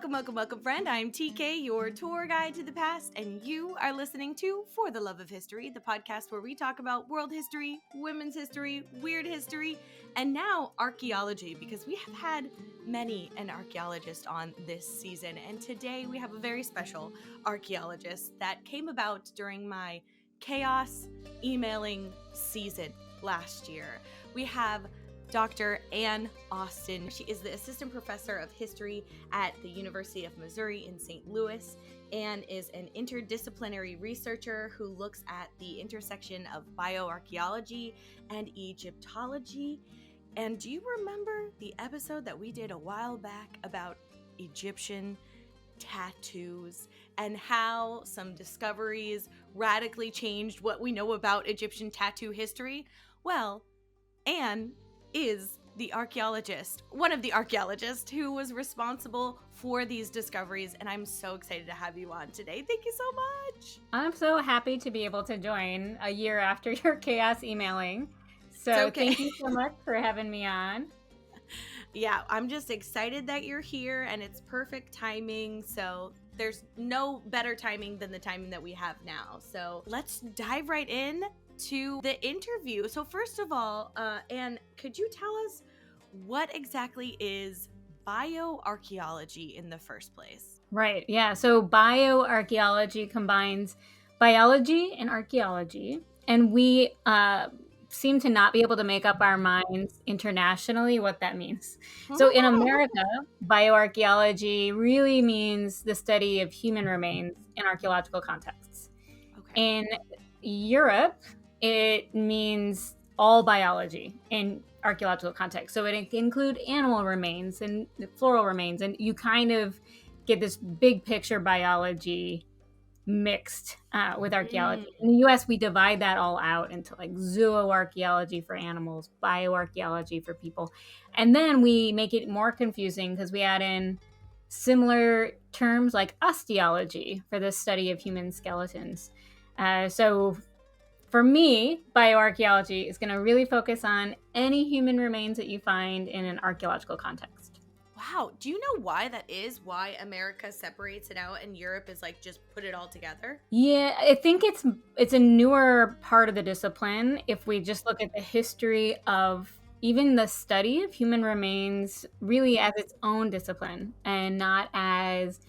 Welcome, friend. I'm TK, your tour guide to the past, and you are listening to For the Love of History, the podcast where we talk about world history, women's history, weird history, and now archaeology, because we have had many an archaeologist on this season, and today we have a very special archaeologist that came about during my chaos emailing season last year. We have Dr. Ann Austin. She is the assistant professor of history at the University of Missouri in St. Louis and is an interdisciplinary researcher who looks at the intersection of bioarchaeology and Egyptology. And do you remember the episode that we did a while back about Egyptian tattoos and how some discoveries radically changed what we know about Egyptian tattoo history? Well, Anne is the archaeologist, one of the archaeologists who was responsible for these discoveries, and I'm so excited to have you on today. Thank you so much. I'm so happy to be able to join a year after your chaos emailing. So Thank you so much for having me on. Yeah, I'm just excited that you're here, and it's perfect timing. So there's no better timing than the timing that we have now. So let's dive right in to the interview. So first of all, Anne, could you tell us what exactly is bioarchaeology in the first place? Right. Yeah. So bioarchaeology combines biology and archaeology, and we seem to not be able to make up our minds internationally what that means. So in America, bioarchaeology really means the study of human remains in archaeological contexts. Okay. In Europe, it means all biology in archaeological context. So it can include animal remains and floral remains, and you kind of get this big picture biology mixed with archaeology. In the US, we divide that all out into like zooarchaeology for animals, bioarchaeology for people. And then we make it more confusing because we add in similar terms like osteology for the study of human skeletons. So for me, bioarchaeology is going to really focus on any human remains that you find in an archaeological context. Wow. Do you know why that is? Why America separates it out and Europe is like just put it all together? Yeah, I think it's a newer part of the discipline. If we just look at the history of even the study of human remains really as its own discipline and not as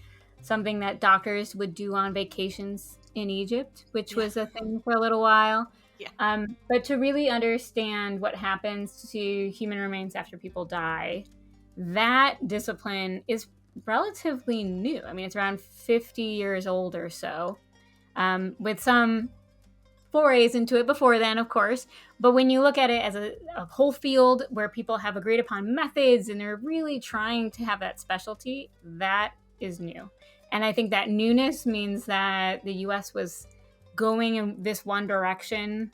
something that doctors would do on vacations in Egypt, which was a thing for a little while. Yeah. But to really understand what happens to human remains after people die, that discipline is relatively new. I mean, it's around 50 years old or so, with some forays into it before then, of course. But when you look at it as a whole field where people have agreed upon methods and they're really trying to have that specialty, that is new. And I think that newness means that the US was going in this one direction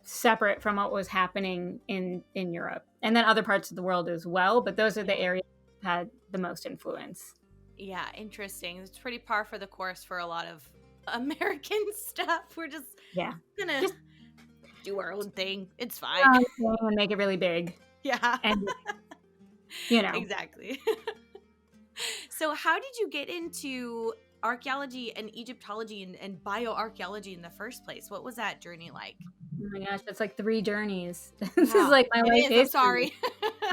separate from what was happening in Europe. And then other parts of the world as well. But those are the areas that had the most influence. Yeah, interesting. It's pretty par for the course for a lot of American stuff. We're just gonna do our own thing. It's fine. And make it really big. Yeah. And, Exactly. So how did you get into archaeology and Egyptology and bioarchaeology in the first place? What was that journey like? Oh my gosh, that's like 3 journeys. This is like my life history. I'm sorry.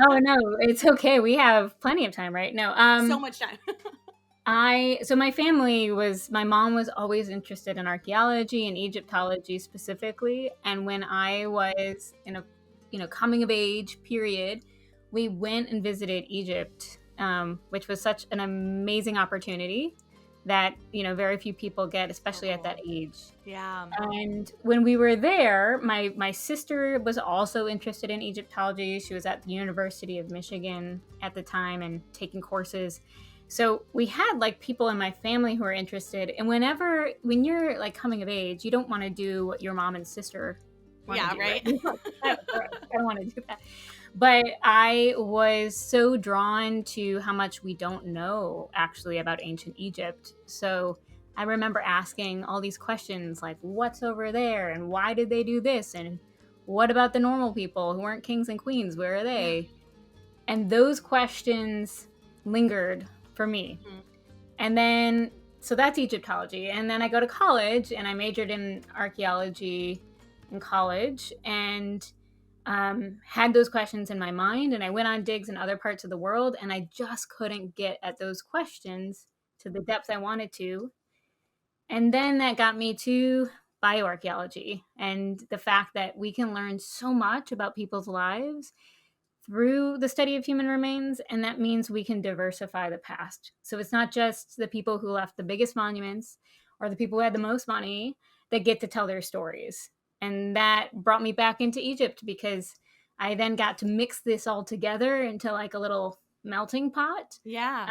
Oh no, it's okay. We have plenty of time, right? No, so much time. So my family my mom was always interested in archaeology and Egyptology specifically. And when I was in a coming of age period, we went and visited Egypt, which was such an amazing opportunity that, very few people get, especially at that age. Yeah. And when we were there, my sister was also interested in Egyptology. She was at the University of Michigan at the time and taking courses. So we had like people in my family who were interested. And when you're like coming of age, you don't want to do what your mom and sister want to do. Right? I don't want to do that. But I was so drawn to how much we don't know actually about ancient Egypt. So I remember asking all these questions like, what's over there? And why did they do this? And what about the normal people who weren't kings and queens? Where are they? And those questions lingered for me. Mhm. And then, so that's Egyptology. And then I go to college and I majored in archaeology in college and had those questions in my mind. And I went on digs in other parts of the world and I just couldn't get at those questions to the depth I wanted to. And then that got me to bioarchaeology and the fact that we can learn so much about people's lives through the study of human remains, and that means we can diversify the past. So it's not just the people who left the biggest monuments or the people who had the most money that get to tell their stories. And that brought me back into Egypt because I then got to mix this all together into like a little melting pot, Yeah.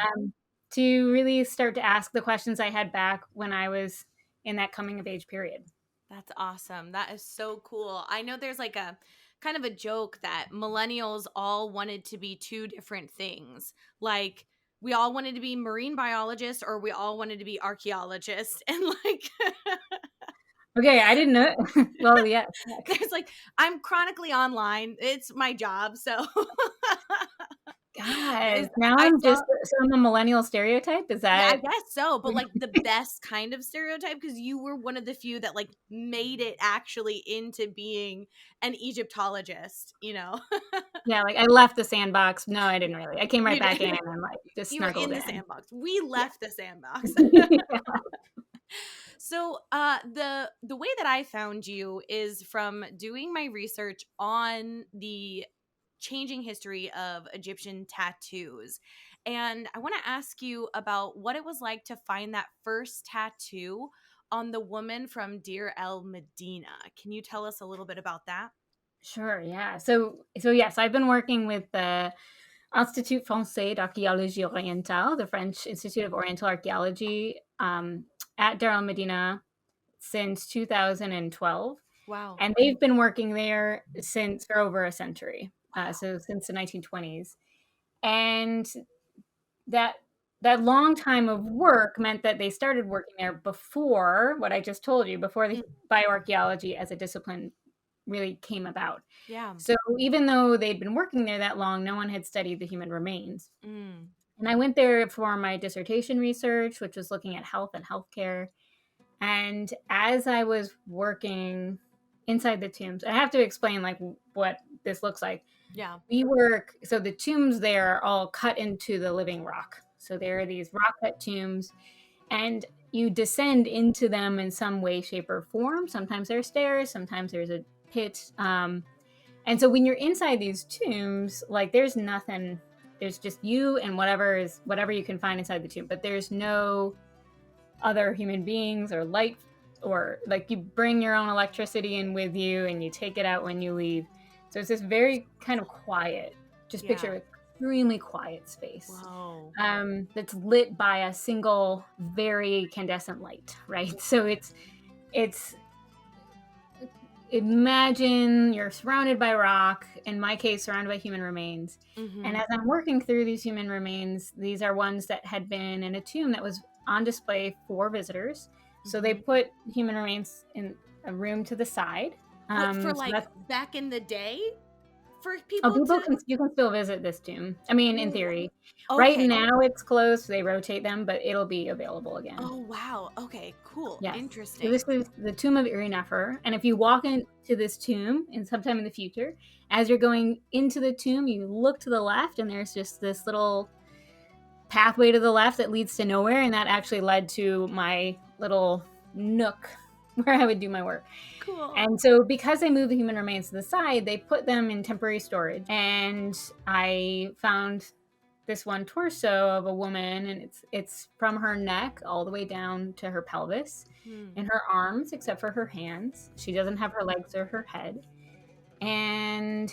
to really start to ask the questions I had back when I was in that coming of age period. That's awesome. That is so cool. I know there's like a kind of a joke that millennials all wanted to be two different things. Like we all wanted to be marine biologists or we all wanted to be archaeologists. And like Okay, I didn't know. Well, yeah. there's like I'm chronically online. It's my job. So God, now I I'm saw just so I'm a millennial stereotype. Is yeah, I that guess so, but like the best kind of stereotype because you were one of the few that like made it actually into being an Egyptologist, you know. yeah, like I left the sandbox. No, I didn't really. I came right You back in did. and like just You were snuggled in the in. sandbox. We Yeah. left the sandbox. Yeah. So the way that I found you is from doing my research on the changing history of Egyptian tattoos. And I want to ask you about what it was like to find that first tattoo on the woman from Deir el Medina. Can you tell us a little bit about that? Sure, yeah. So yes, I've been working with the Institut Français d'Archéologie Orientale, the French Institute of Oriental Archaeology, at Dar el Medina since 2012. Wow. And they've been working there since for over a century, Wow. so since the 1920s. And that that long time of work meant that they started working there before what I just told you, before the Mm, bioarchaeology as a discipline really came about. yeah. So even though they'd been working there that long, no one had studied the human remains. Mm, And I went there for my dissertation research, which was looking at health and healthcare. And as I was working inside the tombs, I have to explain like what this looks like. yeah. So the tombs there are all cut into the living rock. So there are these rock cut tombs and you descend into them in some way, shape, or form. Sometimes there are stairs, sometimes there's a pit. And so when you're inside these tombs, like there's nothing, there's just you and whatever you can find inside the tomb, but there's no other human beings or light, or like you bring your own electricity in with you and you take it out when you leave. So it's this very kind of quiet, just Yeah. picture extremely quiet space. Whoa. That's lit by a single very incandescent light, right? So it's imagine you're surrounded by rock, in my case surrounded by human remains. Mm-hmm. And as I'm working through these human remains, these are ones that had been in a tomb that was on display for visitors. So they put human remains in a room to the side. But for So like that's, back in the day, for oh, people people to can you can still visit this tomb. I mean, in Ooh, theory. Right okay. now it's closed. They rotate them, but it'll be available again. Oh wow. Okay, cool. Yes. So Interesting. this is the tomb of Nefer. And if you walk into this tomb in sometime in the future, as you're going into the tomb, you look to the left and there's just this little pathway to the left that leads to nowhere. And that actually led to my little nook where I would do my work. Cool. And so because they moved the human remains to the side, they put them in temporary storage. And I found this one torso of a woman, and it's from her neck all the way down to her pelvis and her arms, except for her hands. She doesn't have her legs or her head. And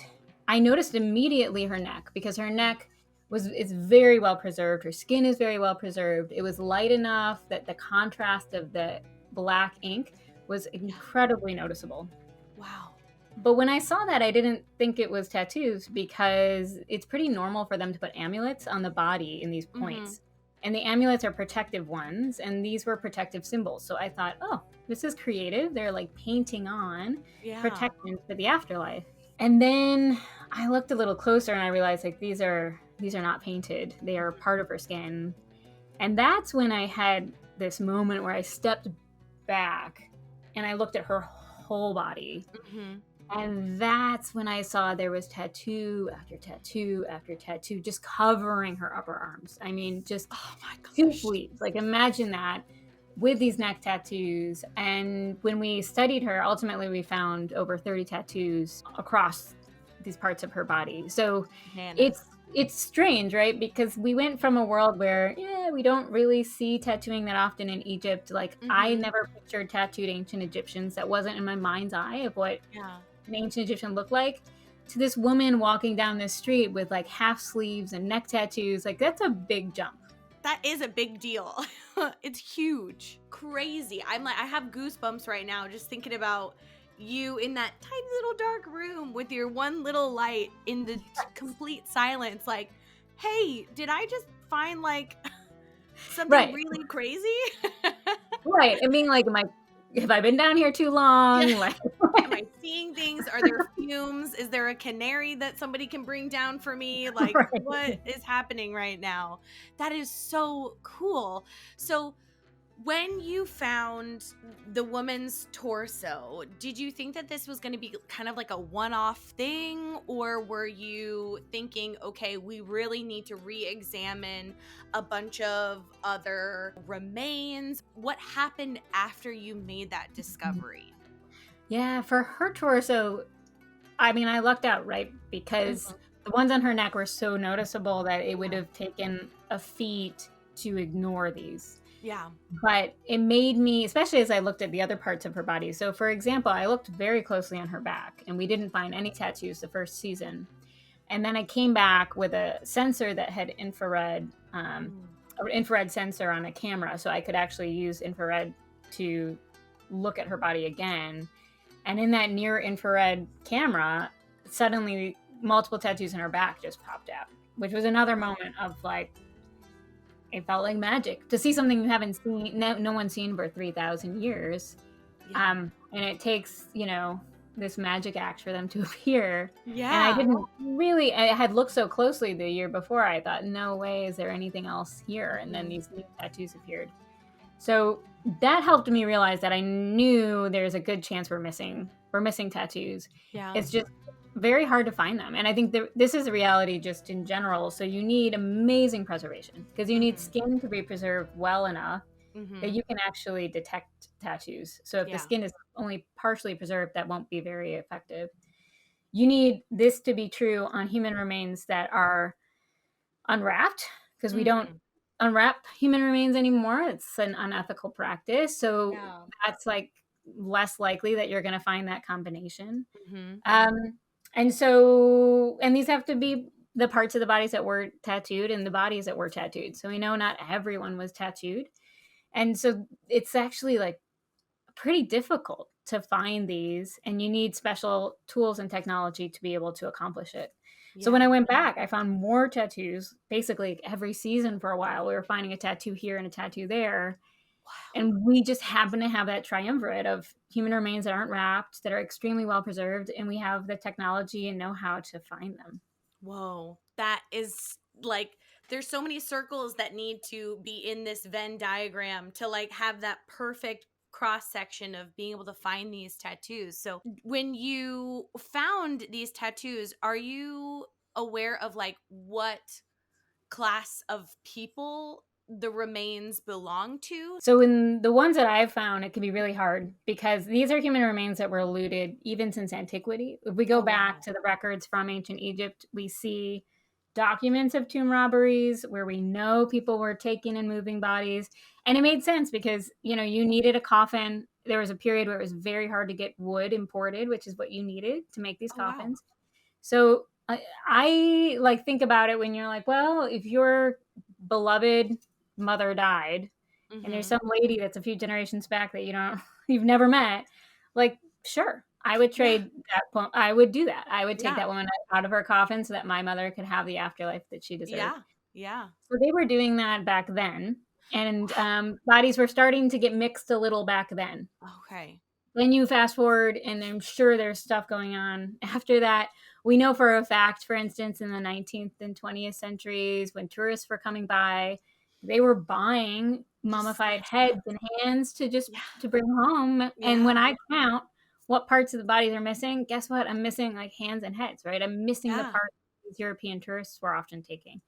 I noticed immediately her neck, because her neck is very well preserved. Her skin is very well preserved. It was light enough that the contrast of the black ink was incredibly noticeable. Wow. But when I saw that, I didn't think it was tattoos, because it's pretty normal for them to put amulets on the body in these points. And the amulets are protective ones, and these were protective symbols. So I thought, oh, this is creative. They're like painting on protection for the afterlife. And then I looked a little closer and I realized like these are not painted. They are part of her skin. And that's when I had this moment where I stepped back and I looked at her whole body. Mm-hmm. And that's when I saw there was tattoo after tattoo after tattoo just covering her upper arms. I mean, just Oh my 2 gosh. sleeves. Like, imagine that with these neck tattoos. And when we studied her, ultimately we found over 30 tattoos across these parts of her body. So Bananas. it's strange, right? Because we went from a world where, yeah, we don't really see tattooing that often in Egypt. Like, I Mm-hmm. never pictured tattooed ancient Egyptians. That wasn't in my mind's eye of what Yeah. an ancient Egyptian look like, to this woman walking down the street with like half sleeves and neck tattoos. Like, that's a big jump. That is a big deal. It's huge. Crazy. I have goosebumps right now just thinking about you in that tiny little dark room with your one little light in the complete silence. Like, hey, did I just find like something Right. really crazy? Right. And being like, have I been down here too long? Yeah. Like, Am I seeing things? Are there fumes? Is there a canary that somebody can bring down for me? Like, right. what is happening right now? That is so cool. So, when you found the woman's torso, did you think that this was going to be kind of like a one-off thing, or were you thinking, okay, we really need to re-examine a bunch of other remains? What happened after you made that discovery? Yeah. For her torso, I mean, I lucked out, right? Because Mhm. the ones on her neck were so noticeable that it would Yeah. have taken a feat to ignore these. Yeah. But it made me, especially as I looked at the other parts of her body. So, for example, I looked very closely on her back, and we didn't find any tattoos the first season. And then I came back with a sensor that had infrared, Mm. an infrared sensor on a camera, so I could actually use infrared to look at her body again. And in that near infrared camera, suddenly multiple tattoos in her back just popped out, which was another moment of like, it felt like magic to see something you haven't seen, no one's seen for 3,000 years. Yeah. And it takes, this magic act for them to appear. And I Yeah. didn't really, I had looked so closely the year before, I thought, no way, is there anything else here? And then Mhm. these new tattoos appeared. So that helped me realize that I knew there's a good chance we're missing tattoos. Yeah. It's just very hard to find them. And I think this is a reality just in general. So you need amazing preservation because you need Mhm. skin to be preserved well enough that Mhm. you can actually detect tattoos. So if the Yeah. skin is only partially preserved, that won't be very effective. You need this to be true on human remains that are unwrapped because we don't Mm. unwrap human remains anymore. It's an unethical practice. So Yeah. that's like less likely that you're going to find that combination. Mhm. Um, and these have to be the parts of the bodies that were tattooed and the bodies that were tattooed. So we know not everyone was tattooed. And so it's actually like pretty difficult to find these, and you need special tools and technology to be able to accomplish it. So when Yeah. I went back, I found more tattoos basically every season for a while. We were finding a tattoo here and a tattoo there. Wow. And we just happen to have that triumvirate of human remains that aren't wrapped, that are extremely well preserved, and we have the technology and know how to find them. Whoa. That is like there's so many circles that need to be in this Venn diagram to like have that perfect cross section of being able to find these tattoos. So when you found these tattoos, are you aware of like what class of people the remains belong to? So in the ones that I've found, it can be really hard because these are human remains that were looted even since antiquity. If we go Oh back wow. to the records from ancient Egypt, we see documents of tomb robberies where we know people were taking and moving bodies. And it made sense because, you needed a coffin. There was a period where it was very hard to get wood imported, which is what you needed to make these Oh wow. coffins. So I like think about it when you're like, well, if your beloved mother died and there's Mhm. some lady that's a few generations back that you've never met, like, sure, I would Yeah. trade I would do that. I would take Yeah. that woman out of her coffin so that my mother could have the afterlife that she deserved. Yeah. Yeah. So they were doing that back then, and Wow. bodies were starting to get mixed a little back then. Okay. Then you fast forward, and I'm sure there's stuff going on after that. We know for a fact, for instance, in the 19th and 20th centuries, when tourists were coming by, They were buying mummified heads and hands Yeah. to bring home. And when Yeah. I count what parts of the bodies are missing, guess what? I'm missing like hands and heads, right? I'm missing the Yeah. parts these European tourists were often taking,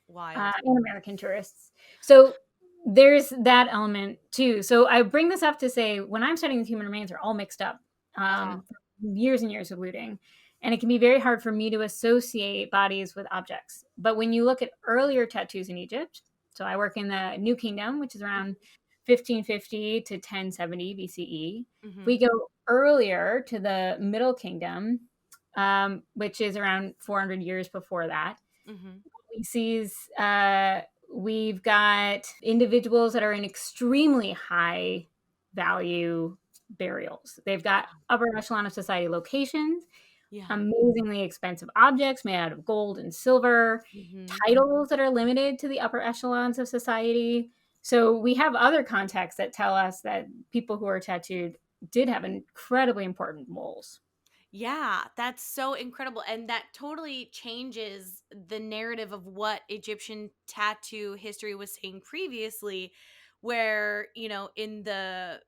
Wild. and American tourists. So there's that element too. So I bring this up to say when I'm studying the human remains are all mixed up, Uh-huh. years and years of looting. And it can be very hard for me to associate bodies with objects. But when you look at earlier tattoos in Egypt, so I work in the New Kingdom, which is around 1550 to 1070 BCE. If Mm-hmm. we go earlier to the Middle Kingdom, which is around 400 years before that, Mm-hmm. we see we've got individuals that are in extremely high value burials. They've got upper echelon of society locations, Yeah. amazingly expensive objects made out of gold and silver, Mm-hmm. titles that are limited to the upper echelons of society. So we have other contexts that tell us that people who are tattooed did have incredibly important roles. Yeah, that's so incredible. And that totally changes the narrative of what Egyptian tattoo history was saying previously, where, in the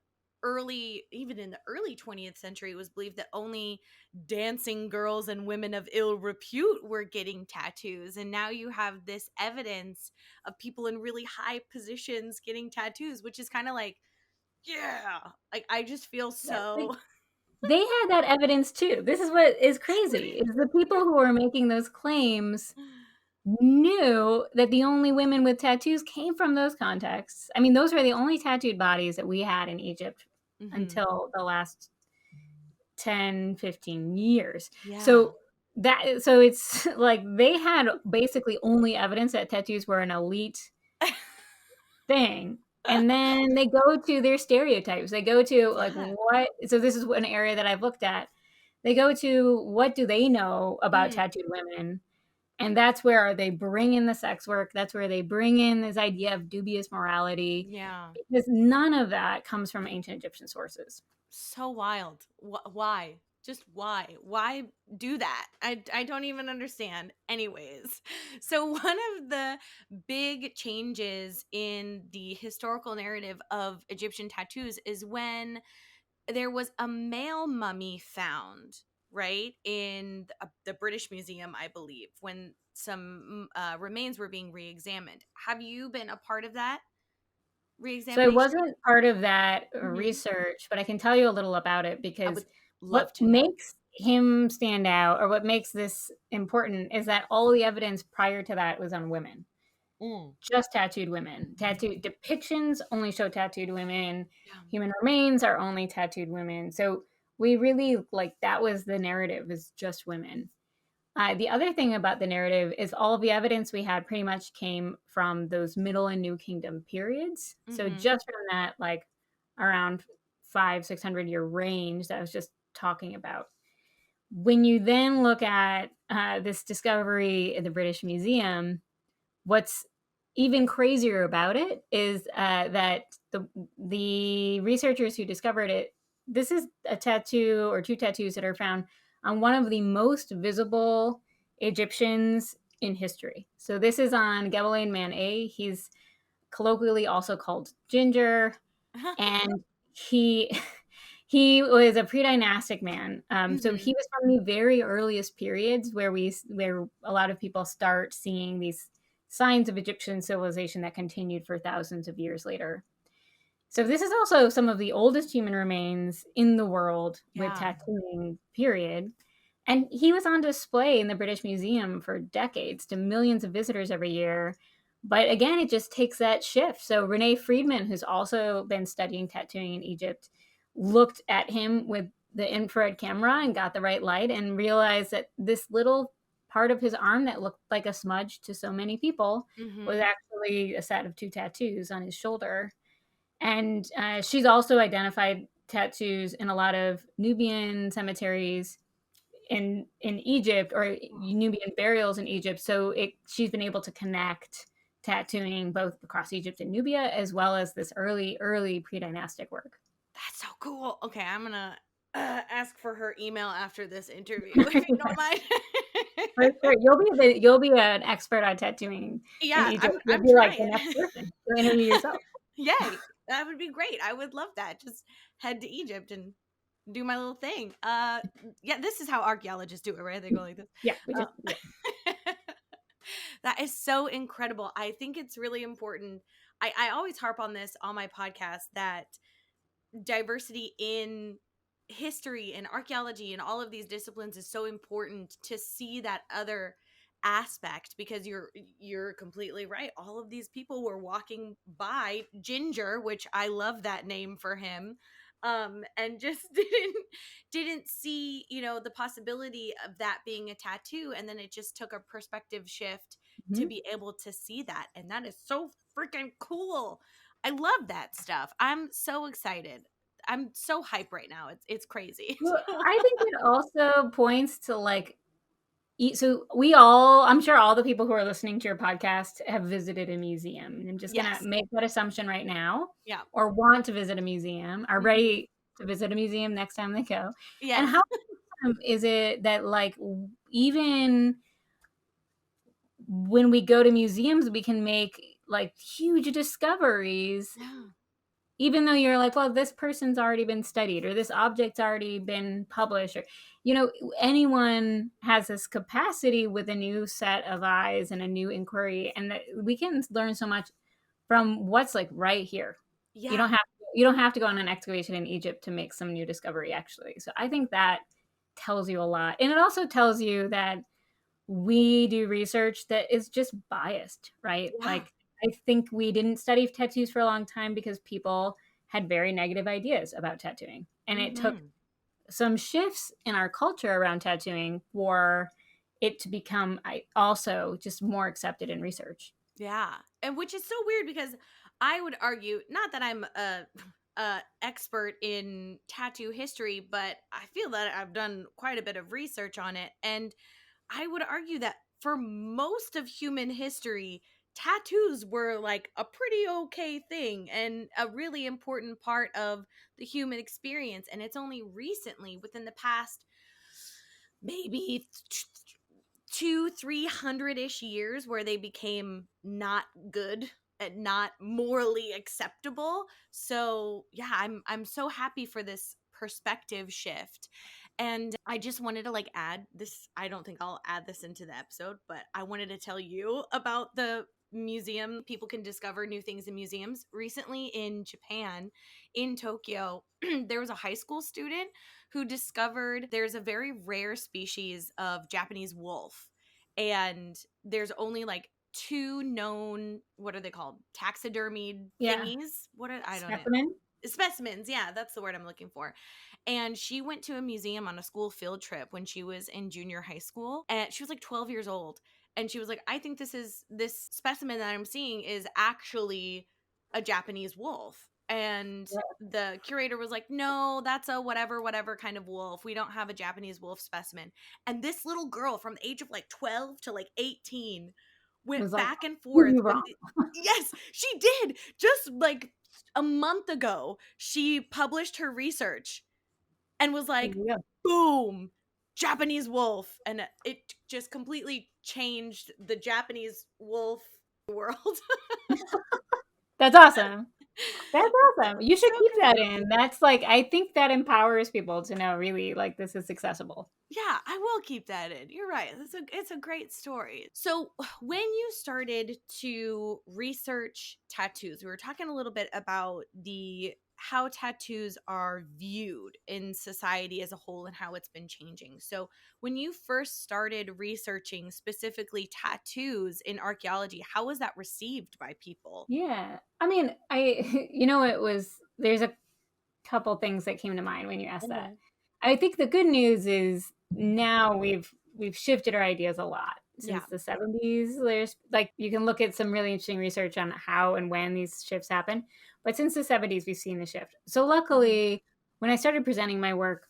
even in the early 20th century, it was believed that only dancing girls and women of ill repute were getting tattoos. And now you have this evidence of people in really high positions getting tattoos, which is kind of like, yeah, like I just feel Yeah, like, so. they had that evidence too. This is what is crazy, is the people who are making those claims knew that the only women with tattoos came from those contexts. I mean, those were the only tattooed bodies that we had in Egypt Mhm. until the last 10, 15 years. Yeah. So it's like they had basically only evidence that tattoos were an elite thing. And then they go to their stereotypes. They go to like Yeah. what, so this is an area that I've looked at. They go to what do they know about Mm, tattooed women? And that's where they bring in the sex work. That's where they bring in this idea of dubious morality, yeah. because none of that comes from ancient Egyptian sources. So wild. Why? Just why? Why do that? I don't even understand. Anyways, so one of the big changes in the historical narrative of Egyptian tattoos is when there was a male mummy found, right, in the British Museum, I believe, when some remains were being re-examined. Have you been a part of that So I re-examination? wasn't part of that Hmm. research, but I can tell you a little about it I because would love what to know. makes him stand out or what makes this important is that all the evidence prior to that was on women. Mm. Just tattooed women. Tattooed depictions only show tattooed women. Yeah. Human remains are only tattooed women. So we really like that was the narrative is just women. The other thing about the narrative is all of the evidence we had pretty much came from those Middle and New Kingdom periods. So Mm-hmm. just from that, like around 500-600 year range that I was just talking about. When you then look at this discovery in the British Museum, what's even crazier about it is that the researchers who discovered it, this is a tattoo or two tattoos that are found on one of the most visible Egyptians in history. So this is on Gebelein Man A. He's colloquially also called Ginger, and he he was a pre-dynastic man. So Mm-hmm. he was from the very earliest periods where a lot of people start seeing these signs of Egyptian civilization that continued for thousands of years later. So this is also some of the oldest human remains in the world with Yeah. tattooing, period. And he was on display in the British Museum for decades to millions of visitors every year. But again, it just takes that shift. So Renee Friedman, who's also been studying tattooing in Egypt, looked at him with the infrared camera and got the right light and realized that this little part of his arm that looked like a smudge to so many people was Mm-hmm. actually a set of two tattoos on his shoulder. And she's also identified tattoos in a lot of Nubian cemeteries in Egypt or Nubian burials in Egypt. So she's been able to connect tattooing both across Egypt and Nubia as well as this early pre-dynastic work. That's so cool. Okay, I'm gonna ask for her email after this interview, if you don't mind. For sure. You'll be an expert on tattooing in Yeah, Egypt. You'll I'm be like the trying. next person. You'll interview yourself. Yay. That would be great. I would love that. Just head to Egypt and do my little thing. Yeah, this is how archaeologists do it, right? They go like this. Yeah, we Uh, just yeah. that is so incredible. I think it's really important. I always harp on this on my podcast that diversity in history and archaeology and all of these disciplines is so important to see that other aspect, because you're completely right. All of these people were walking by Ginger, which I love that name for him, and just didn't see, the possibility of that being a tattoo, and then it just took a perspective shift to Mhm. be able to see that, and that is so freaking cool. I love that stuff. I'm so excited. I'm so hype right now. It's crazy. Well, I think it also points to like so we all, I'm sure all the people who are listening to your podcast have visited a museum. And I'm just gonna Yes. make that assumption right now, Yeah. or want to visit a museum, are Mhm. ready to visit a museum next time they go. And Yes. how is it that like even when we go to museums, we can make like huge discoveries, Yeah. even though you're like, well, this person's already been studied or this object's already been published, or anyone has this capacity with a new set of eyes and a new inquiry, and that we can learn so much from what's like right here. You Yeah. don't have you don't have to go on an excavation in Egypt to make some new discovery, actually. So I think that tells you a lot, and it also tells you that we do research that is just biased, right? Yeah. Like, I think we didn't study tattoos for a long time because people had very negative ideas about tattooing. And it took Mhm. some shifts in our culture around tattooing for it to become also just more accepted in research. Yeah. And which is so weird, because I would argue, not that I'm a expert in tattoo history, but I feel that I've done quite a bit of research on it, and I would argue that for most of human history, tattoos were like a pretty okay thing and a really important part of the human experience. And it's only recently, within the past maybe 200-300 ish years, where they became not good and not morally acceptable. So yeah, I'm so happy for this perspective shift. And I just wanted to like add this. I don't think I'll add this into the episode, but I wanted to tell you about the museum. People can discover new things in museums. Recently in Japan, in Tokyo, there was a high school student who discovered there's a very rare species of Japanese wolf. And there's only like two known, what are they called? Taxidermied Yeah. thingies? What are, I don't know. Specimen? Specimens, yeah, that's the word I'm looking for. And she went to a museum on a school field trip when she was in junior high school, and she was like 12 years old, and she was like, I think this specimen that I'm seeing is actually a Japanese wolf. And Yeah. the curator was like, no, that's a whatever kind of wolf. We don't have a Japanese wolf specimen. And this little girl from the age of like 12 to like 18 It was went like, back and prove forth you with wrong. yes, she did. Just like a month ago, she published her research and was There like, you go. boom, Japanese wolf. And it just completely changed the Japanese wolf world. That's awesome. That's awesome. You should So keep that great. in. That's like, I think that empowers people to know really like this is accessible. Yeah, I will keep that in. You're right. It's a great story. So, when you started to research tattoos, we were talking a little bit about the how tattoos are viewed in society as a whole and how it's been changing. So, when you first started researching specifically tattoos in archaeology, how was that received by people? Yeah. I mean, there's a couple things that came to mind when you asked that. Mhm. I think the good news is now we've shifted our ideas a lot Yeah. since the 70s. There's like you can look at some really interesting research on how and when these shifts happen. But since the 70s we've seen the shift. So Mhm. luckily when I started presenting my work,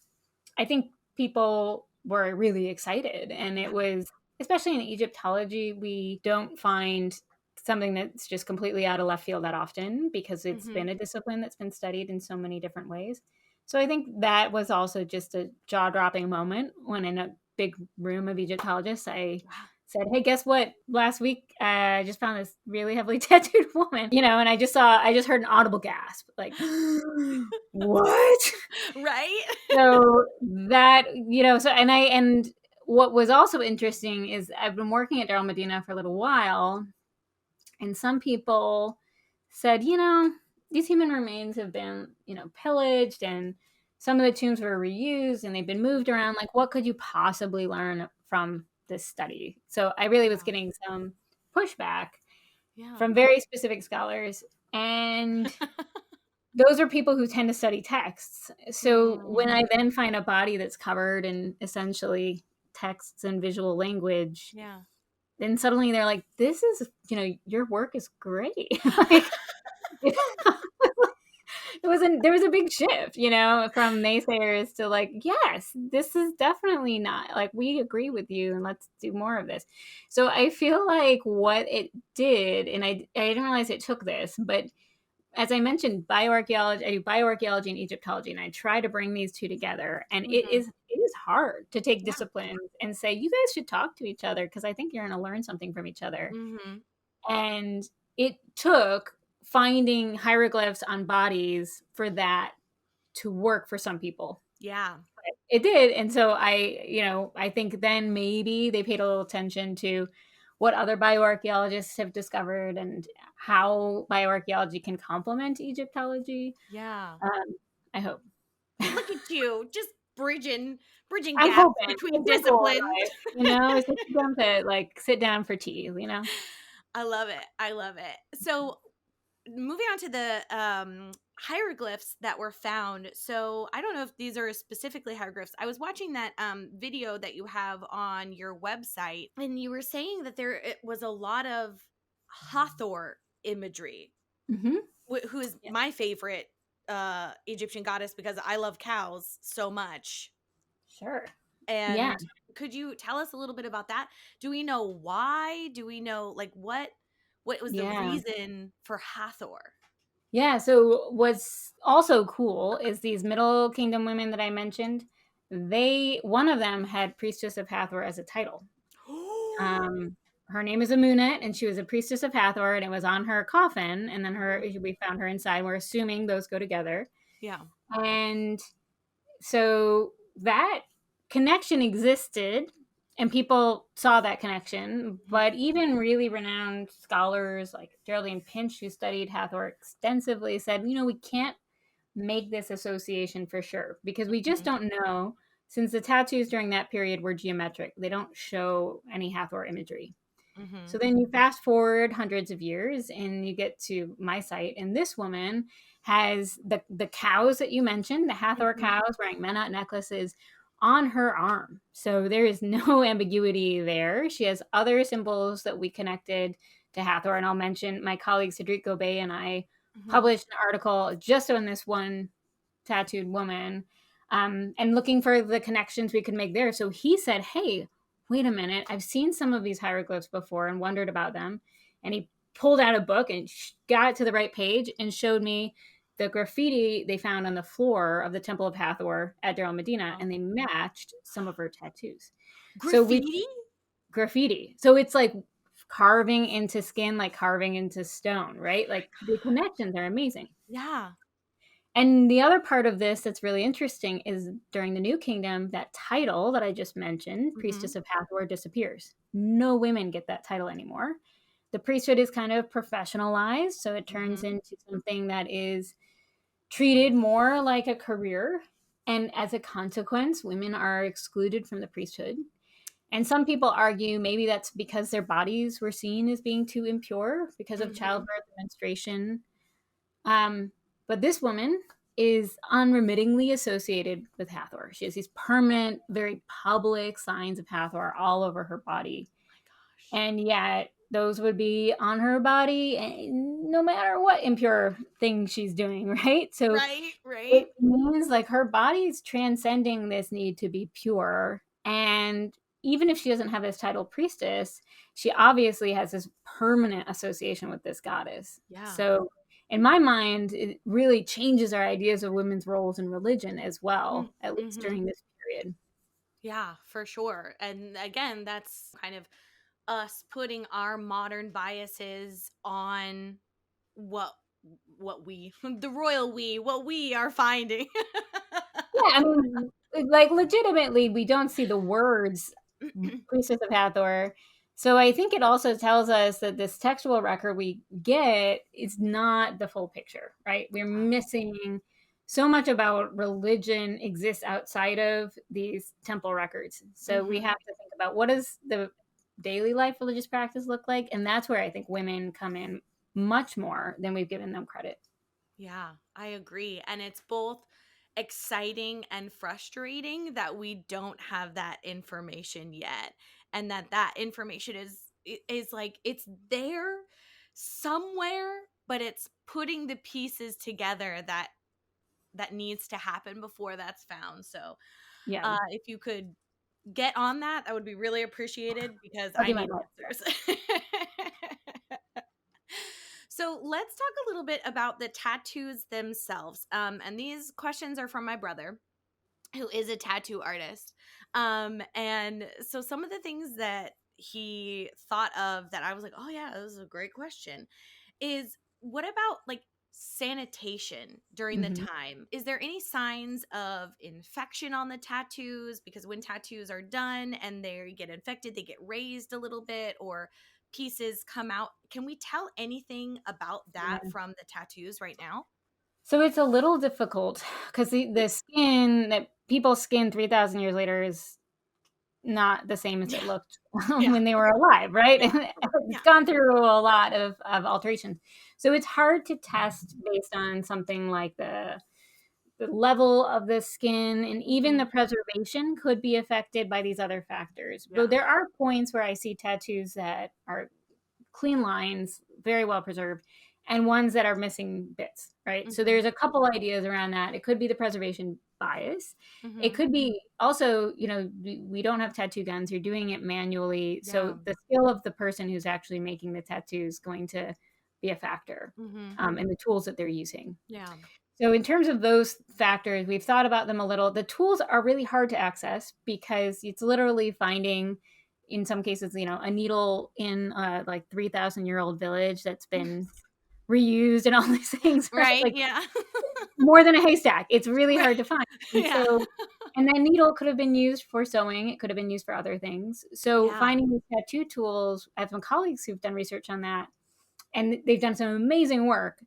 I think people were really excited. And it Yeah. was, especially in Egyptology, we don't find something that's just completely out of left field that often because it's Mhm. been a discipline that's been studied in so many different ways. So I think that was also just a jaw-dropping moment when in a big room of Egyptologists, I said, "Hey, guess what? Last week, I just found this really heavily tattooed woman," and I just heard an audible gasp, like, "What?" Right? So that, and what was also interesting is I've been working at Darul Medina for a little while, and some people said, these human remains have been, pillaged, and some of the tombs were reused and they've been moved around. Like, what could you possibly learn from this study? So I really was getting some pushback from very specific scholars. And those are people who tend to study texts. So when I then find a body that's covered in essentially texts and visual language, then suddenly they're like, this is, your work is great. Like, there was a big shift, from naysayers to like, yes, this is definitely not, like, we agree with you and let's do more of this. So I feel like what it did, and I didn't realize it took this, but as I mentioned, bioarchaeology, I do bioarchaeology and Egyptology, and I try to bring these two together. And it is hard to take disciplines and say, you guys should talk to each other because I think you're going to learn something from each other. And it took finding hieroglyphs on bodies for that to work for some people. Yeah. It did. And so I think then maybe they paid a little attention to what other bioarchaeologists have discovered and how bioarchaeology can complement Egyptology. Yeah. I hope. Look at you, just bridging I'm gaps hoping. between It's a goal in disciplines. life, it's just them to like sit down for tea, I love it. I love it. So moving on to the hieroglyphs that were found. So I don't know if these are specifically hieroglyphs. I was watching that video that you have on your website, and you were saying that it was a lot of Hathor imagery, who is my favorite Egyptian goddess because I love cows so much. Sure. And could you tell us a little bit about that? Do we know why? Do we know like what was the reason for Hathor? Yeah, so what's also cool is these Middle Kingdom women that I mentioned, one of them had Priestess of Hathor as a title. Her name is Amunet, and she was a Priestess of Hathor, and it was on her coffin, and then we found her inside. We're assuming those go together. Yeah. And so that connection existed, and people saw that connection, but even really renowned scholars like Geraldine Pinch, who studied Hathor extensively, said, we can't make this association for sure because we just don't know, since the tattoos during that period were geometric. They don't show any Hathor imagery. So then you fast forward hundreds of years and you get to my site, and this woman has the cows that you mentioned, the Hathor cows wearing Menat necklaces on her arm. So there is no ambiguity there. She has other symbols that we connected to Hathor, and I'll mention my colleague Cedric Gobet and I published an article just on this one tattooed woman, and looking for the connections we could make there. So he said, hey, wait a minute, I've seen some of these hieroglyphs before and wondered about them. And he pulled out a book and got it to the right page and showed me the graffiti they found on the floor of the Temple of Hathor at Darul Medina, and they matched some of her tattoos. Graffiti? Graffiti. So it's like carving into skin, like carving into stone, right? Like the connections are amazing. Yeah. And the other part of this that's really interesting is during the New Kingdom, that title that I just mentioned, Priestess of Hathor, disappears. No women get that title anymore. The priesthood is kind of professionalized, so it turns into something that is treated more like a career. And as a consequence, women are excluded from the priesthood. And some people argue maybe that's because their bodies were seen as being too impure because of childbirth and menstruation. But this woman is unremittingly associated with Hathor. She has these permanent, very public signs of Hathor all over her body. Oh my gosh. And yet those would be on her body no matter what impure thing she's doing, right? So right. it means like her body's transcending this need to be pure. And even if she doesn't have this title priestess, she obviously has this permanent association with this goddess. Yeah. So in my mind, it really changes our ideas of women's roles in religion as well, at least Mm-hmm. during this period. Yeah, for sure. And again, that's kind of us putting our modern biases on what we the royal we what we are finding. Yeah, I mean, like, legitimately, we don't see the words Priestess of Hathor. So I think it also tells us that this textual record we get is not the full picture, right? We're missing so much about religion exists outside of these temple records. So we Hmm. have to think about what does the daily life religious practice look like? And that's where I think women come in much more than we've given them credit. Yeah, I agree. And it's both exciting and frustrating that we don't have that information yet, and that information is like it's there somewhere, but it's putting the pieces together that needs to happen before that's found. So, Yeah, if you could get on that, that would be really appreciated because I'll I do my need best. answers. So let's talk a little bit about the tattoos themselves. And these questions are from my brother, who is a tattoo artist. And so some of the things that he thought of that I was like, oh yeah, this is a great question, is what about like sanitation during the Hmm. time? Is there any signs of infection on the tattoos? Because when tattoos are done and they get infected, they get raised a little bit or pieces come out. Can we tell anything about that Yeah. from the tattoos right now? So it's a little difficult because the skin that people's skin 3,000 years later is not the same as Yeah. it looked Yeah. when they were alive, right? Yeah. It's Yeah. gone through a lot of alterations. So it's hard to test based on something like the level of the skin, and even Hmm. the preservation could be affected by these other factors. But Yeah. there are points where I see tattoos that are clean lines, very well preserved, and ones that are missing bits, right? So Hmm. there's a couple ideas around that. It could be the preservation bias. It Hmm. could be also, we don't have tattoo guns. You're doing it manually. Yeah. So the skill of the person who's actually making the tattoo is going to be a factor, Hmm. and the tools that they're using. Yeah. So in terms of those factors, we've thought about them a little. The tools are really hard to access because it's literally finding, in some cases, a needle in a like 3,000-year-old village that's been reused and all these things, right? Right. Like Yeah. more than a haystack. It's really Right. hard to find. And Yeah. so, and that needle could have been used for sewing. It could have been used for other things. So Yeah. finding these tattoo tools, I have some colleagues who've done research on that, and they've done some amazing work,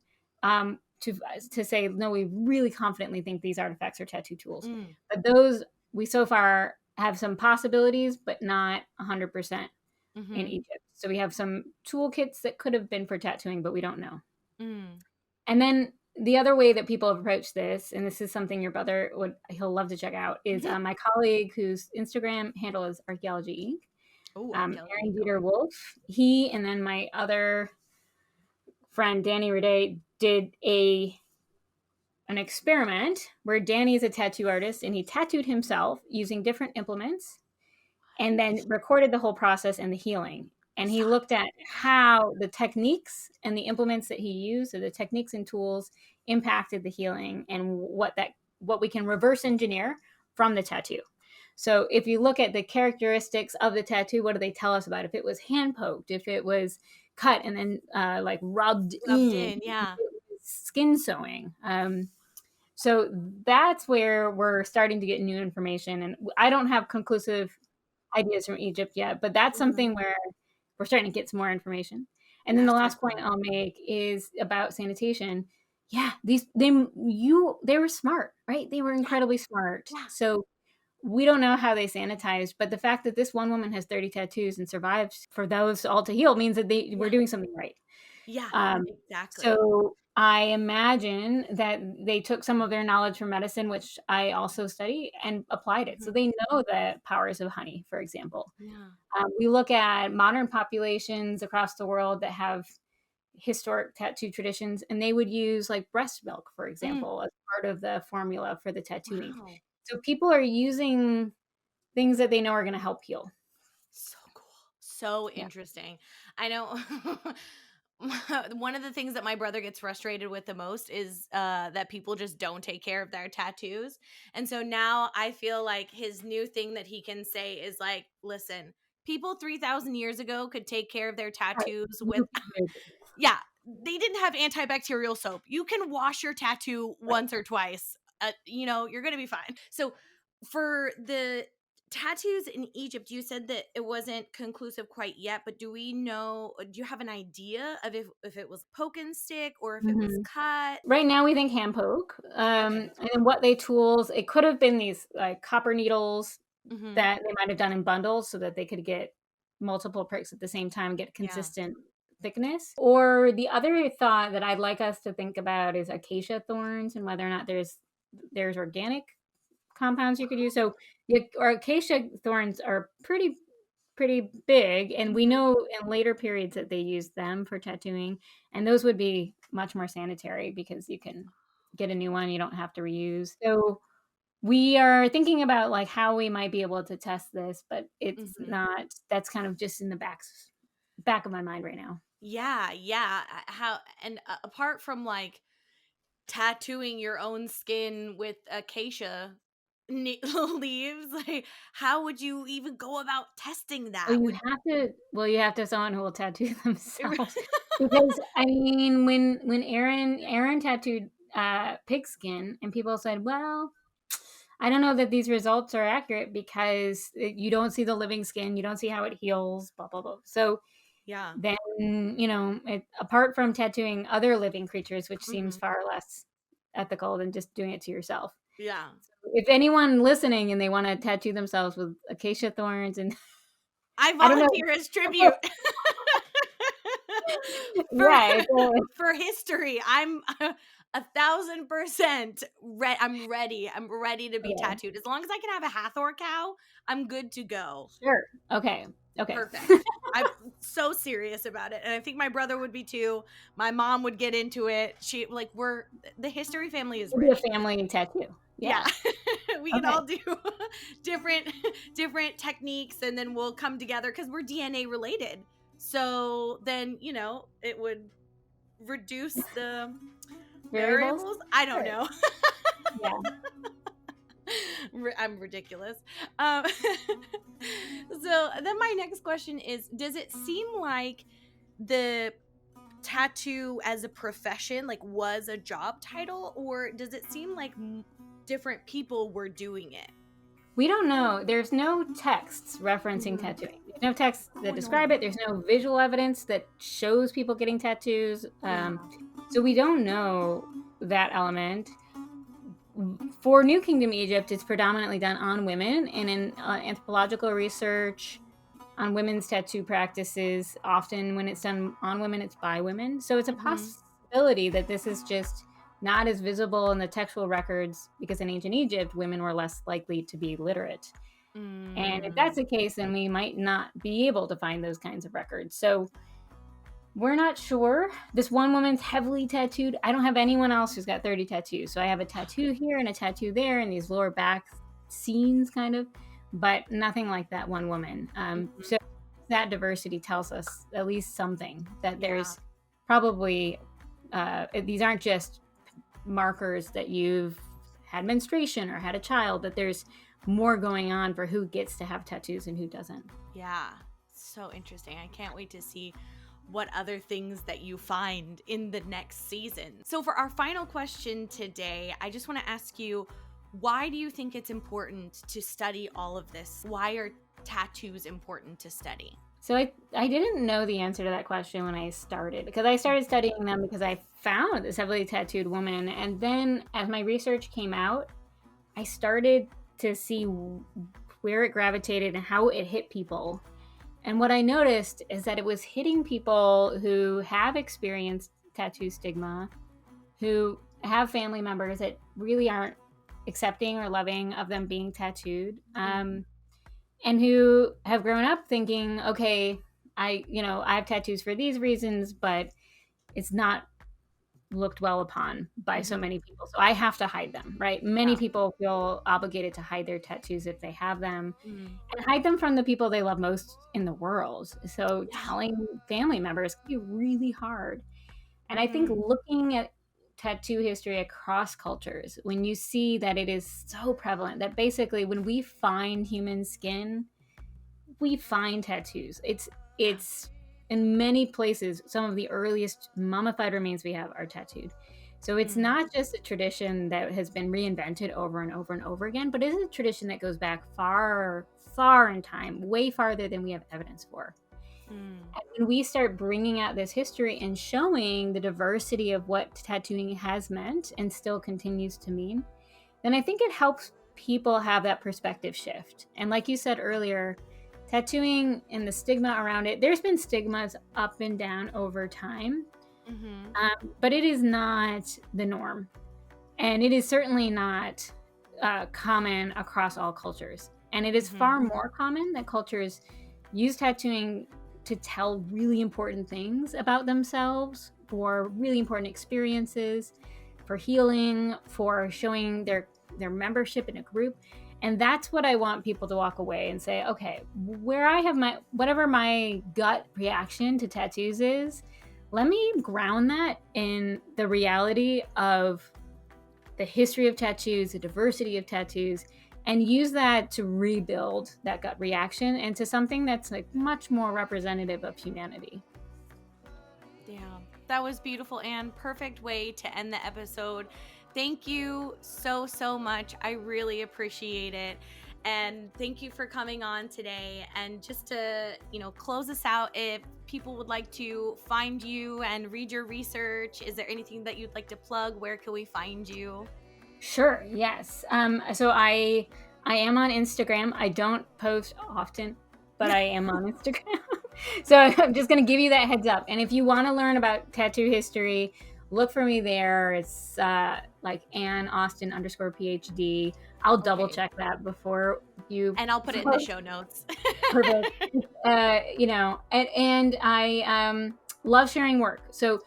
to say no, we really confidently think these artifacts are tattoo tools. Mm. But those we so far have some possibilities, but not 100% in Hmm. Egypt. So we have some toolkits that could have been for tattooing, but we don't know. Mm. And then the other way that people have approached this, and this is something your brother he'll love to check out, is my colleague whose Instagram handle is Archeology Inc. Oh, archaeology. Aaron Dieter Wolf. He and then my other friend Danny Rede did an experiment where Danny is a tattoo artist and he tattooed himself using different implements and then recorded the whole process and the healing. And he Stop. looked at how the techniques and the implements that he used, so the techniques and tools, impacted the healing and what we can reverse engineer from the tattoo. So if you look at the characteristics of the tattoo, what do they tell us about if it was hand poked, if it was cut and then like rubbed Rubbed in, in. Yeah. skin sewing. So that's where we're starting to get new information. And I don't have conclusive ideas from Egypt yet, but that's Hmm. something where we're starting to get some more information. And then the That's so last point cool. I'll make is about sanitation. Yeah, they were smart, right? They were Yeah. incredibly smart. Yeah. So we don't know how they sanitized, but the fact that this one woman has 30 tattoos and survives for those all to heal means that they were Yeah. doing something right. Yeah. Um, Exactly. so I imagine that they took some of their knowledge from medicine, which I also study, and applied it. So Hmm. they know the powers of honey, for example. Yeah. We look at modern populations across the world that have historic tattoo traditions, and they would use like breast milk, for Mm. example, as part of the formula for the tattooing. Wow. So people are using things that they know are going to help heal. So cool. So Yeah. interesting. I know one of the things that my brother gets frustrated with the most is that people just don't take care of their tattoos. And so now I feel like his new thing that he can say is like, listen, people 3,000 years ago could take care of their Right. tattoos with, You can do this. yeah, they didn't have antibacterial soap. You can wash your tattoo Right. once or twice. You're going to be fine. So for the tattoos in Egypt, you said that it wasn't conclusive quite yet, but do you have an idea of if it was poke and stick or if it was Mhm. cut? Right now, we think hand poke. Okay. And then what they tools, it could have been these like copper needles Mm-hmm. that they might have done in bundles so that they could get multiple pricks at the same time, get Yeah. consistent thickness. Or the other thought that I'd like us to think about is acacia thorns and whether or not there's organic compounds you could use. So or acacia thorns are pretty big, and we Mm-hmm. know in later periods that they used them for tattooing, and those would be much more sanitary because you can get a new one, you don't have to reuse. So we are thinking about like how we might be able to test this, but it's Mm-hmm. not that's kind of just in the back of my mind right now. Yeah, yeah. How and apart from like tattooing your own skin with acacia leaves, like how would you even go about testing Oh, that? you Would have to well, you have to have someone who will tattoo themselves because, I mean, when Aaron tattooed, pigskin and people said, "Well, I don't know that these results are accurate because you don't see the living skin, you don't see how it heals, blah, blah, blah." So yeah. then, apart from tattooing other living creatures, which seems Mm-hmm. far less ethical than just doing it to yourself. Yeah. If anyone listening and they want to tattoo themselves with acacia thorns and I I don't know. volunteer as tribute. for Yeah, for history. I'm 1,000% I'm ready. I'm ready to be okay, tattooed. As long as I can have a Hathor cow, I'm good to go. sure. Okay. Okay. Perfect. I'm so serious about it. And I think my brother would be too. My mom would get into it. We're the history family is Maybe a ready. family tattoo. Yeah. Yeah. We can Okay. all do different different techniques and then we'll come together cuz we're DNA related. So then, it would reduce the Variables? variables. I don't Sure. know. Yeah. I'm ridiculous. Um, so then my next question is, does it seem like the tattoo as a profession was a job title, or does it seem like different people were doing it? We don't know. There's no texts referencing Mhm. tattooing. There's no texts Oh, that describe it. annoying. There's no visual evidence that shows people getting tattoos. Yeah. So we don't know that element. For New Kingdom Egypt, it's predominantly done on women, and in anthropological research on women's tattoo practices, often when it's done on women, it's by women. So it's a Hmm. possibility that this is just not as visible in the textual records because in ancient Egypt, women were less likely to be literate. And if that's Mm. the case, then we might not be able to find those kinds of records. So we're not sure. This one woman's heavily tattooed. I don't have anyone else who's got 30 tattoos. So I have a tattoo here and a tattoo there and these lower back scenes kind of, but nothing like that one woman. Mhm. So that diversity tells us at least something that Yeah. there's probably, these aren't just markers that you've had menstruation or had a child, that there's more going on for who gets to have tattoos and who doesn't. Yeah. So interesting. I can't wait to see what other things that you find in the next season. So, for our final question today, I just want to ask you, why do you think it's important to study all of this? Why are tattoos important to study? So I didn't know the answer to that question when I started because I started studying them because I found this heavily tattooed woman. And then as my research came out, I started to see where it gravitated and how it hit people. And what I noticed is that it was hitting people who have experienced tattoo stigma, who have family members that really aren't accepting or loving of them being tattooed. Mhm. And who have grown up thinking, okay, I have tattoos for these reasons, but it's not looked well upon by so many people. So I have to hide them, right? Many people feel obligated to hide their tattoos if they have them, and hide them from the people they love most in the world. So telling family members can be really hard. And I think looking at tattoo history across cultures, when you see that it is so prevalent, that basically when we find human skin, we find tattoos. It's in many places, some of the earliest mummified remains we have are tattooed. So it's not just a tradition that has been reinvented over and over and over again, but it is a tradition that goes back far, far in time, way farther than we have evidence for. And when we start bringing out this history and showing the diversity of what tattooing has meant and still continues to mean, then I think it helps people have that perspective shift. And like you said earlier, tattooing and the stigma around it, there's been stigmas up and down over time, but it is not the norm. And it is certainly not common across all cultures. And it is far more common that cultures use tattooing to tell really important things about themselves, for really important experiences, for healing, for showing their membership in a group. And that's what I want people to walk away and say, okay, where I have whatever my gut reaction to tattoos is, let me ground that in the reality of the history of tattoos, the diversity of tattoos, and use that to rebuild that gut reaction into something that's like much more representative of humanity. Yeah, that was beautiful, Anne. Perfect way to end the episode. Thank you so much. I really appreciate it. And thank you for coming on today. And just to, close us out, if people would like to find you and read your research, is there anything that you'd like to plug? Where can we find you? Sure. Yes. So I am on Instagram. I don't post often, but I am on Instagram. So I'm just going to give you that heads up. And if you want to learn about tattoo history, look for me there. It's like Ann Austin _PhD. I'll double check that before you. And I'll put it in the show notes. Perfect. And I love sharing work. So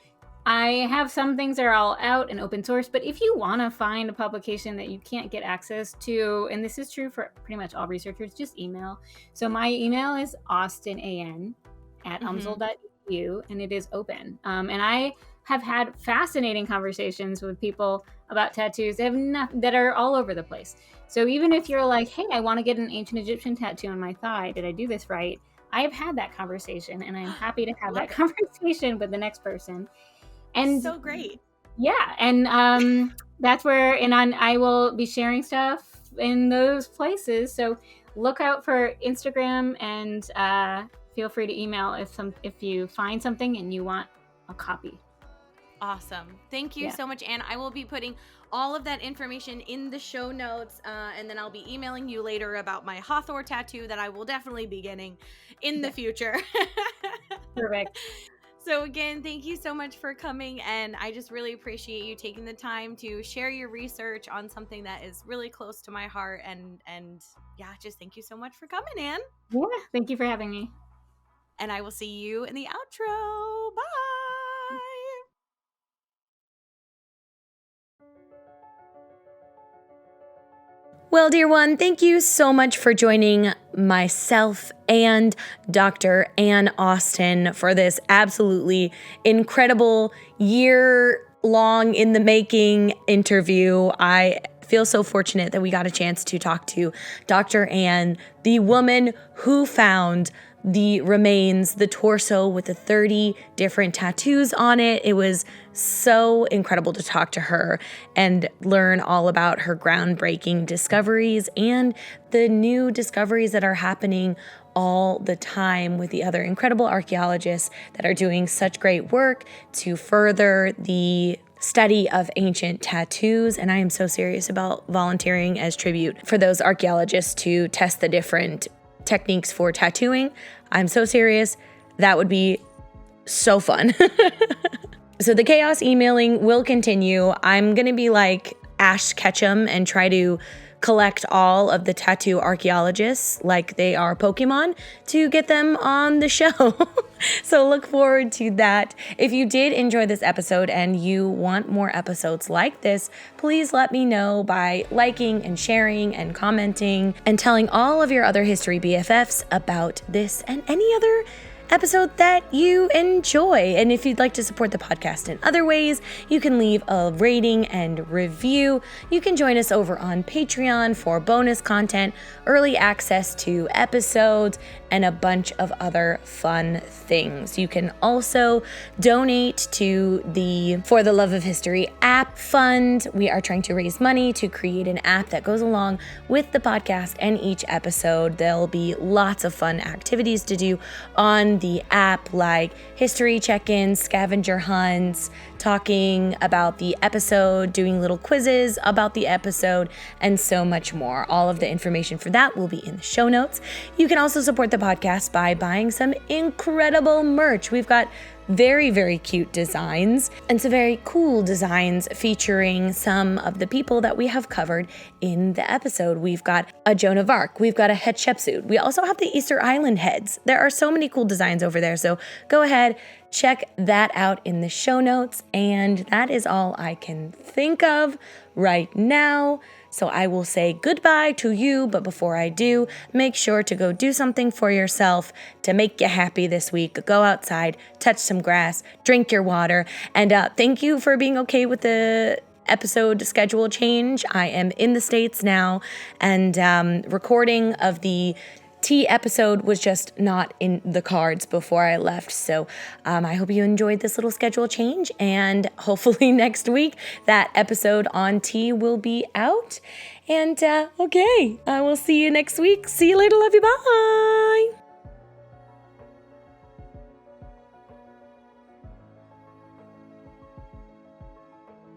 I have some things that are all out and open source, but if you want to find a publication that you can't get access to, and this is true for pretty much all researchers, just email. So my email is austinan@umsl.edu, and it is open. And I have had fascinating conversations with people about tattoos that are all over the place. So even if you're like, hey, I want to get an ancient Egyptian tattoo on my thigh, did I do this right? I have had that conversation, and I'm happy to have that conversation with the next person. And so great. Yeah. And that's where, and I will be sharing stuff in those places. So look out for Instagram, and feel free to email if you find something and you want a copy. Awesome. Thank you so much, Anne. I will be putting all of that information in the show notes, and then I'll be emailing you later about my Hathor tattoo that I will definitely be getting in the future. Perfect. So again, thank you so much for coming, and I just really appreciate you taking the time to share your research on something that is really close to my heart, and yeah, just thank you so much for coming, Anne. Yeah, thank you for having me. And I will see you in the outro. Bye. Well, dear one, thank you so much for joining myself and Dr. Ann Austin for this absolutely incredible year-long in the making interview. I feel so fortunate that we got a chance to talk to Dr. Ann, the woman who found the remains, the torso with the 30 different tattoos on it. It was so incredible to talk to her and learn all about her groundbreaking discoveries and the new discoveries that are happening all the time with the other incredible archaeologists that are doing such great work to further the study of ancient tattoos. And I am so serious about volunteering as tribute for those archaeologists to test the different techniques for tattooing. I'm so serious. That would be so fun. So the chaos emailing will continue. I'm going to be like Ash Ketchum and try to collect all of the tattoo archaeologists like they are Pokemon to get them on the show. So look forward to that. If you did enjoy this episode and you want more episodes like this, please let me know by liking and sharing and commenting and telling all of your other history BFFs about this and any other episode that you enjoy. And if you'd like to support the podcast in other ways, you can leave a rating and review. You can join us over on Patreon for bonus content, early access to episodes, and a bunch of other fun things. You can also donate to the For the Love of History app fund. We are trying to raise money to create an app that goes along with the podcast and each episode. There'll be lots of fun activities to do on the app, like history check-ins, scavenger hunts, talking about the episode, doing little quizzes about the episode, and so much more. All of the information for that will be in the show notes. You can also support the podcast by buying some incredible merch. We've got very, very cute designs and some very cool designs featuring some of the people that we have covered in the episode. We've got a Joan of Arc. We've got a Hatshepsut. We also have the Easter Island heads. There are so many cool designs over there. So go ahead, check that out in the show notes. And that is all I can think of right now. So I will say goodbye to you, but before I do, make sure to go do something for yourself to make you happy this week. Go outside, touch some grass, drink your water, and thank you for being okay with the episode schedule change. I am in the States now, and recording of the tea episode was just not in the cards before I left. So I hope you enjoyed this little schedule change, and hopefully next week that episode on tea will be out. And okay, I will see you next week. See you later. Love you. Bye.